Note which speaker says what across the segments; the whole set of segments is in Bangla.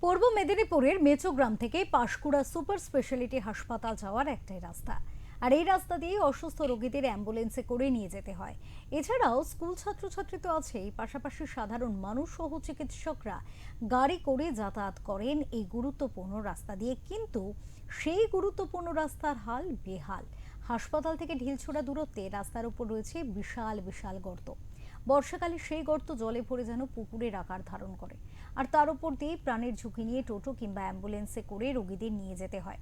Speaker 1: পূর্ব মেদিনীপুরের মেচোগ্রাম থেকে পাঁশকুড়া সুপার স্পেশালিটি হাসপাতাল যাওয়ার একটাই রাস্তা। আর এই রাস্তা দিয়ে অসুস্থ রোগীদের অ্যাম্বুলেন্সে করে নিয়ে যেতে হয়। এছাড়াও স্কুল ছাত্রছাত্রী তো আছেই, পাশাপাশি সাধারণ মানুষ সহ চিকিৎসকরা গাড়ি করে যাতায়াত করেন এই গুরুত্বপূর্ণ রাস্তা দিয়ে। কিন্তু সেই গুরুত্বপূর্ণ রাস্তার হাল বেহাল। হাসপাতাল থেকে ঢিলছোড়া দূরত্বে রাস্তার উপর রয়েছে বিশাল বিশাল গর্ত। বর্ষাকালে সেই গর্ত জলে ভরে যেন পুকুরের আকার ধারণ করে। আর তার উপর দিয়ে প্রাণের ঝুঁকি নিয়ে টোটো কিংবা অ্যাম্বুলেন্সে করে রোগীদের নিয়ে যেতে হয়।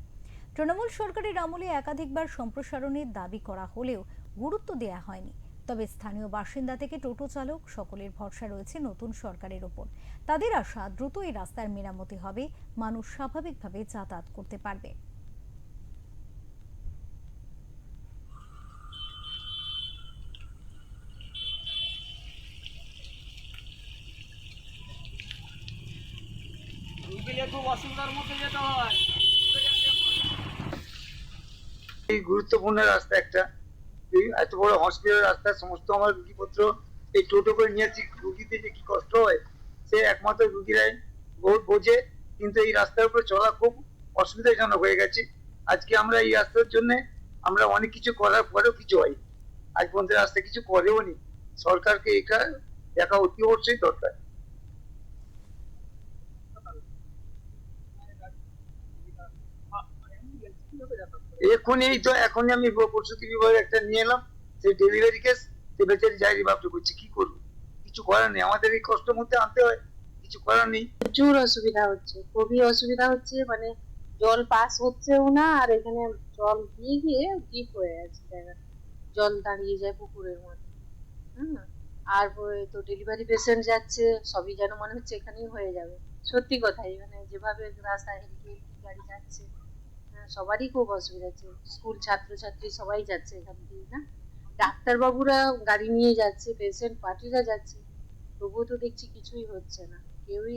Speaker 1: তৃণমূল সরকারের আমলে একাধিকবার সম্প্রসারণের দাবি করা হলেও গুরুত্ব দেওয়া হয়নি। তবে স্থানীয় বাসিন্দা থেকে টোটো চালক সকলের ভরসা রয়েছে নতুন সরকারের ওপর। তাদের আশা দ্রুত এই রাস্তার মেরামতি হবে, মানুষ স্বাভাবিকভাবে যাতায়াত করতে পারবে।
Speaker 2: খুব অসুবিধার মধ্যে যেতে হয়।
Speaker 3: এই গুরুত্বপূর্ণ রাস্তা একটা, এই এত বড় হসপিটাল রাস্তা, সমস্ত আমার রুগীপত্র এই টোটো করে নিয়ে যাচ্ছি। রুগীদের যে কি কষ্ট হয় সে একমাত্র রুগীরাই বোঝে। কিন্তু এই রাস্তার উপরে চলা খুব অসুবিধাজনক হয়ে গেছে। আজকে আমরা এই রাস্তার জন্য আমরা অনেক কিছু করার পরেও কিছু হয়, আজ পর্যন্ত রাস্তা কিছু করেও নি। সরকারকে এটা দেখা অতি অবশ্যই দরকার। এখনই আমি প্রসূতি বিভাগে একটা নিয়ে এলাম, সেই ডেলিভারি কেস, সে বেচারি যাই ভাবতে করছে কি করবো, কিছু করার নেই, আমাদের এই কষ্টের মধ্যে আনতে হয়, কিছু করার নেই।
Speaker 4: প্রচুর অসুবিধা হচ্ছে, খুবই অসুবিধা হচ্ছে। মানে জল পাস হচ্ছেও না, আর এখানে জল দিয়ে গিয়ে ডিপ হয়ে যাচ্ছে জায়গা, জল দাঁড়িয়ে যায় পুকুরের মধ্যে। হম আর তো ডেলিভারি পেশেন্ট যাচ্ছে, সবই যেন মনে হচ্ছে এখানেই হয়ে যাবে। সত্যি কথাই, মানে যেভাবে রাস্তায় গাড়ি যাচ্ছে, সবারই খুব অসুবিধা হচ্ছে। স্কুল ছাত্রছাত্রী সবাই যাচ্ছে এখান দিয়ে, না ডাক্তার বাবুরা গাড়ি নিয়ে যাচ্ছে, পেশেন্ট পার্টিরা যাচ্ছে, তবুও তো দেখছি কিছুই হচ্ছে না। কেউই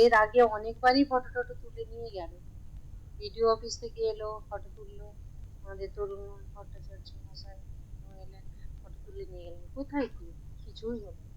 Speaker 4: এর আগে অনেকবারই ফটো টটো তুলে নিয়ে গেল, ভিডিও অফিস থেকে এলো, ফটো তুললো, আমাদের তরুণ ভট্টাচার্য মশাই এলেন, ফটো তুলে নিয়ে গেলেন, কোথায় কি কিছুই হলো না।